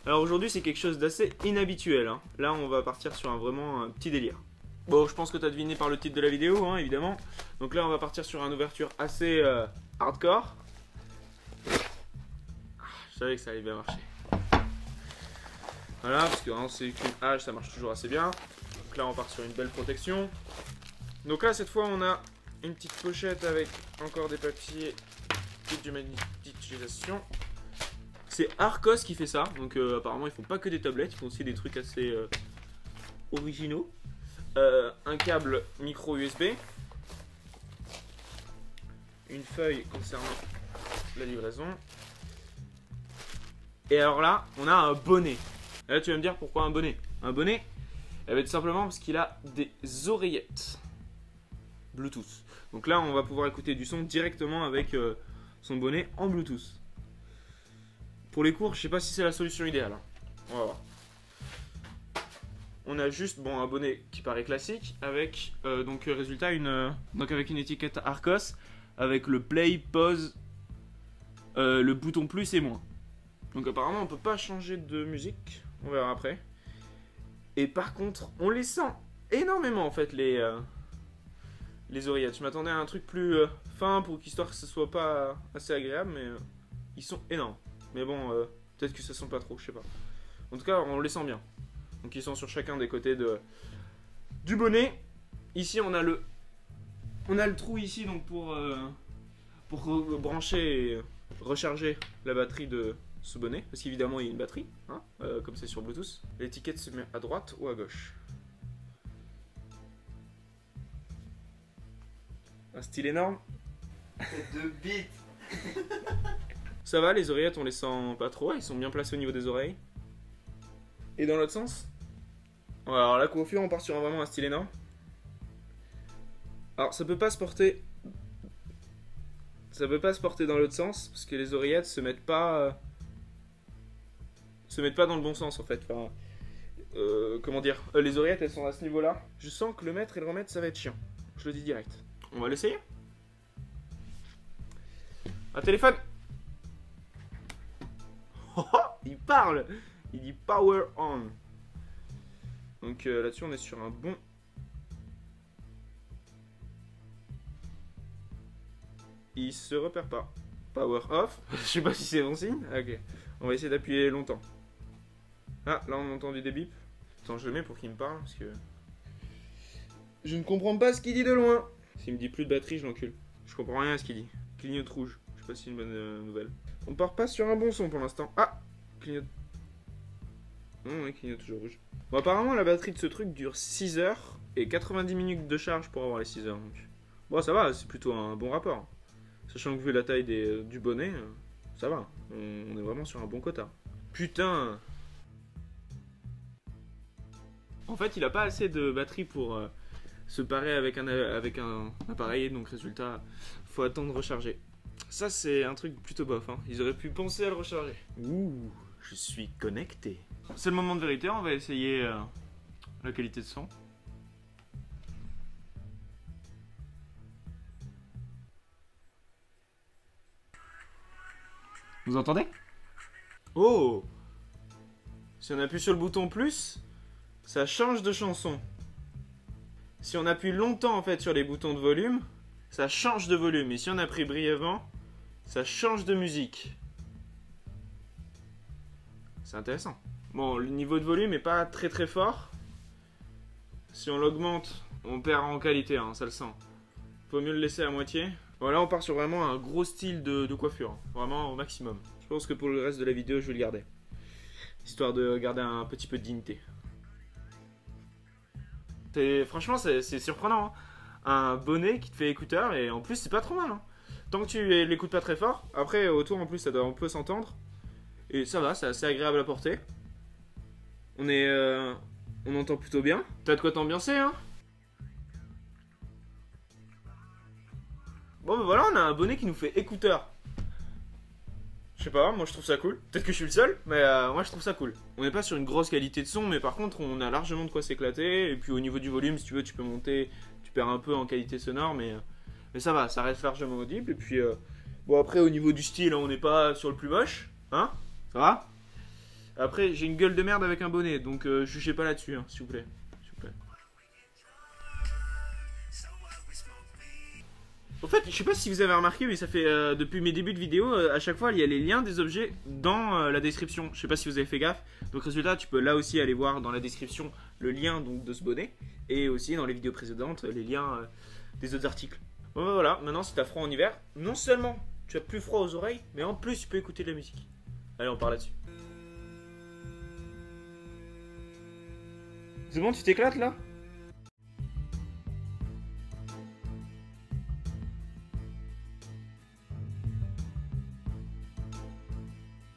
Alors aujourd'hui c'est quelque chose d'assez inhabituel, hein. Là on va partir sur vraiment un petit délire. Bon, je pense que tu as deviné par le titre de la vidéo, hein, évidemment. Donc là on va partir sur une ouverture assez hardcore. Je savais que ça allait bien marcher. Voilà, parce que hein, c'est qu'une hache, ça marche toujours assez bien. Donc là on part sur une belle protection. Donc là cette fois on a une petite pochette avec encore des papiers, kit d'humanisation. C'est Arcos qui fait ça, donc apparemment ils font pas que des tablettes, ils font aussi des trucs assez originaux. Un câble micro USB, une feuille concernant la livraison, et alors là on a un bonnet. Et là tu vas me dire pourquoi un bonnet. Un bonnet, eh bien, tout simplement parce qu'il a des oreillettes Bluetooth. Donc là on va pouvoir écouter du son directement avec son bonnet en Bluetooth. Pour les cours, je sais pas si c'est la solution idéale. On va voir. On a juste bon, un bonnet qui paraît classique avec donc résultat donc avec une étiquette Arcos avec le play, pause, le bouton plus et moins. Donc apparemment on peut pas changer de musique. On verra après. Et par contre, on les sent énormément en fait les oreillettes. Je m'attendais à un truc plus fin pour qu'histoire que ce soit pas assez agréable, mais ils sont énormes. Mais bon, peut-être que ça sent pas trop, je sais pas. En tout cas, on les sent bien. Donc ils sont sur chacun des côtés du bonnet. Ici, on a le trou ici donc pour brancher et recharger la batterie de ce bonnet. Parce qu'évidemment, il y a une batterie, hein, comme c'est sur Bluetooth. L'étiquette se met à droite ou à gauche. Un style énorme. De bits. Ça va, les oreillettes on les sent pas trop, ils sont bien placés au niveau des oreilles. Et dans l'autre sens, alors la coiffure on part sur vraiment un style énorme. Alors ça peut pas se porter dans l'autre sens parce que les oreillettes se mettent pas dans le bon sens en fait. Enfin, comment dire, les oreillettes elles sont à ce niveau là. Je sens que le mettre et le remettre ça va être chiant. Je le dis direct. On va l'essayer. Un téléphone. Il parle. Il dit power on. Donc là-dessus on est sur un bon. Il se repère pas. Power off. Je sais pas si c'est bon signe. Ok. On va essayer d'appuyer longtemps. Ah, là on a entendu des bips. Attends, je le mets pour qu'il me parle parce que je ne comprends pas ce qu'il dit de loin. S'il me dit plus de batterie, je l'encule. Je comprends rien à ce qu'il dit. Clignote rouge. Je sais pas si c'est une bonne nouvelle. On part pas sur un bon son pour l'instant. Ah, clignote. Non, ouais, clignote toujours rouge. Bon, apparemment, la batterie de ce truc dure 6 heures et 90 minutes de charge pour avoir les 6 heures. Donc. Bon, ça va, c'est plutôt un bon rapport. Sachant que vu la taille du bonnet, ça va. On est vraiment sur un bon quota. Putain! En fait, il a pas assez de batterie pour se parer avec un appareil. Donc, résultat, faut attendre de recharger. Ça, c'est un truc plutôt bof, hein. Ils auraient pu penser à le recharger. Ouh, je suis connecté. C'est le moment de vérité, on va essayer la qualité de son. Vous entendez? Oh! Si on appuie sur le bouton plus, ça change de chanson. Si on appuie longtemps en fait sur les boutons de volume, ça change de volume. Et si on appuie brièvement, ça change de musique. C'est intéressant. Bon, le niveau de volume est pas très très fort. Si on l'augmente, on perd en qualité, hein, ça le sent. Faut mieux le laisser à moitié. Bon, là on part sur vraiment un gros style de coiffure. Hein. Vraiment au maximum. Je pense que pour le reste de la vidéo, je vais le garder. Histoire de garder un petit peu de dignité. Franchement, c'est surprenant. Hein. Un bonnet qui te fait écouteur et en plus, c'est pas trop mal. Hein. Tant que tu l'écoutes pas très fort. Après, autour en plus, on peut s'entendre. Et ça va, c'est assez agréable à porter. On entend plutôt bien. T'as de quoi t'ambiancer, hein. Bon, ben voilà, on a un bonnet qui nous fait écouteur. Je sais pas, moi je trouve ça cool. Peut-être que je suis le seul, mais moi je trouve ça cool. On n'est pas sur une grosse qualité de son, mais par contre on a largement de quoi s'éclater. Et puis au niveau du volume, si tu veux, tu peux monter, tu perds un peu en qualité sonore, mais ça va, ça reste largement audible. Et puis bon, après au niveau du style, on n'est pas sur le plus moche, hein, ça va. Après, j'ai une gueule de merde avec un bonnet, donc jugez pas là-dessus, hein, s'il vous plaît. S'il vous plaît. En fait, je sais pas si vous avez remarqué, mais ça fait depuis mes débuts de vidéo, à chaque fois il y a les liens des objets dans la description. Je sais pas si vous avez fait gaffe. Donc résultat, tu peux là aussi aller voir dans la description le lien donc, de ce bonnet. Et aussi dans les vidéos précédentes, les liens des autres articles. Bon bah, voilà, maintenant si t'as froid en hiver, non seulement tu as plus froid aux oreilles, mais en plus tu peux écouter de la musique. Allez, on part là-dessus. C'est bon, tu t'éclates là?